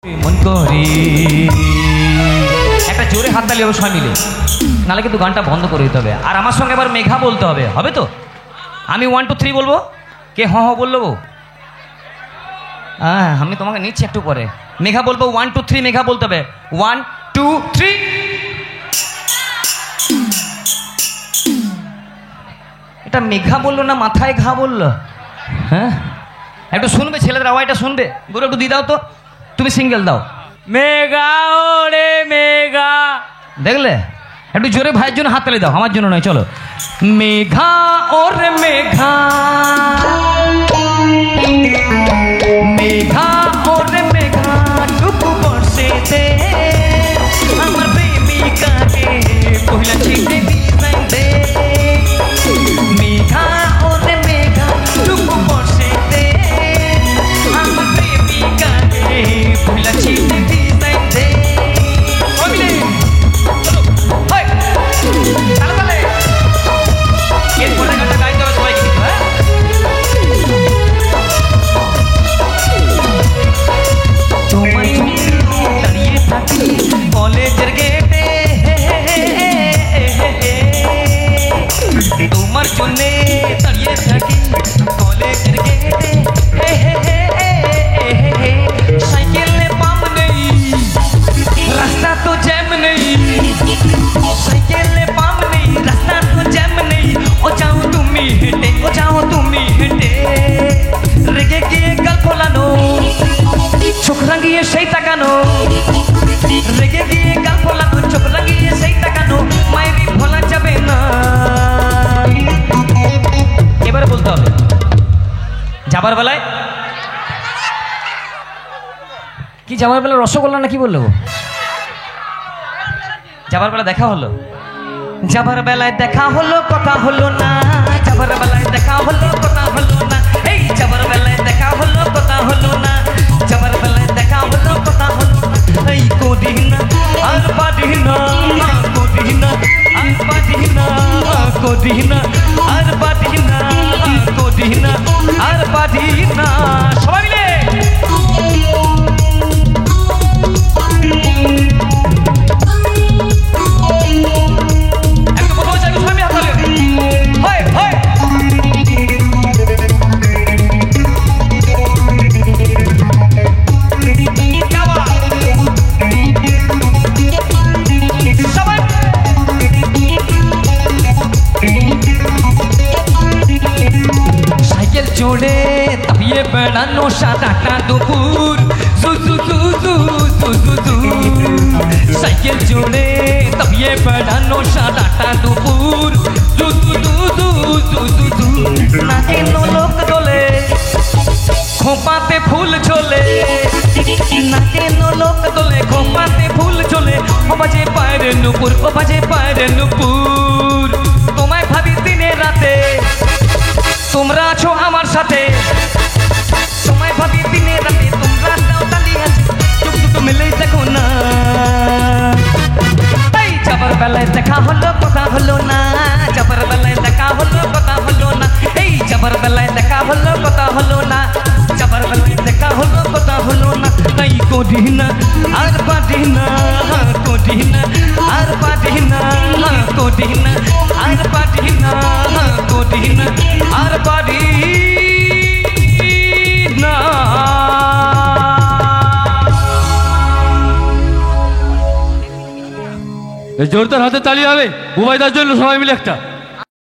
মন করি একটা জোরে হাততালি হবে সবাই মিলে, নাহলে কিন্তু গানটা বন্ধ করে দিতে হবে। আর আমার সঙ্গে এবার মেঘা বলতে হবে, হবে তো? আমি 1 2 3 বলবো, কে হ হ বললো? হ্যাঁ, আমি তোমাকে নিচ্ছি একটু পরে। মেঘা বলবো 1 2 3, মেঘা বলতে হবে 1 2 3। এটা মেঘা বললো না মাথায় ঘা বললো? হ্যাঁ, একটু শুনবে ছেলেদের আওয়াজটা শুনবে? গুরু একটু দিয়ে দাও তো, তুমি সিঙ্গেল দাও। মেঘা ওরে মেঘা, দেখলে? একটু জোরে ভাইয়ের জন্য হাততালি দাও, আমার জন্য নয়। চলো। মেঘা ওরে মেঘা, মেঘা ওরে মেঘা, টুকু বর্ষেতে আমার প্রেমিকাকে পহিলা চিঠি দিই দে। মেঘা ওরে মেঘা, টুকু বর্ষেতে আমার প্রেমিকাকে পহিলা চিঠি দিই দে। এরপরে গানটা গাইতে হবে সবাইকে, হ্যাঁ? তোমার দাঁড়িয়ে থাকি কলেজের গেটে, তোমার জন্যে দাঁড়িয়ে থাকি কলেজের গেটে। সাইকেলে পাম্প নেই, রাস্তা তো জ্যাম নেই, সাইকেলে পাম্প নেই, রাস্তা তো জ্যাম নেই। ও যাও তুমি হেঁটে, ও যাও তুমি হেঁটে, রেগে গিয়ে গাল ফোলানো, চোখ রাঙিয়ে সেই তাকানো, রেগে গিয়ে গাল ফোলানো, চোখ রাঙিয়ে সেই তাকানো, মায়েরই ভোলা যাবে না। এবারে বলতে হবে যাবার বেলায় কি, যাবার বেলা রসগোল্লা না কি বললো? যাবার বেলা দেখা হলো, যাবার বেলায় দেখা হলো কথা হলো না, যাবার বেলায় দেখা হলো কথা হলো না, এই যাবার বেলায় দেখা হলো কথা হলো না, যাবার বেলায় দেখা হলো কথা হলো না। এই করি না আর পারি না, করি না আর পারি না, করি না আর পারি না, করি না আর পারি না। সবাই মিলে চড়ে তাপিয়ে বেড়ানো সাদাটা দুপুর, সাইকেল চড়ে তাপিয়ে বেড়ানো সাদাটা দুপুর, না কেন লোক দোলে খোপাতে ফুল ঝোলে, না কেন লোক দোলে খোপাতে ফুল ঝোলে। ও বাজে পায়ের নুপুর, ও বাজে পায়ের নুপুর, তোমায় ভাবি দিনে রাতে, তোমরা আছো আমার সাথে, তোমায় ভাবি দিনে রাতে, তোমরা দাও তালি আছে, চোখ দুটো মিলেই দেখো না। এই যাবার বেলায় দেখা হলো কথা হলো না, যাবার বেলায় দেখা হলো কথা হলো না, এই যাবার বেলায় দেখা হলো কথা হলো না, যাবার বেলায় দেখা হলো কথা হলো না। তাই করি না আর পারি না, করি না আর পারি না, করি না আর পারি না, করি না আর পারি না। জোরদার হাতে তালি হবে উবাইদার জন্য, সবাই মিলে একটা।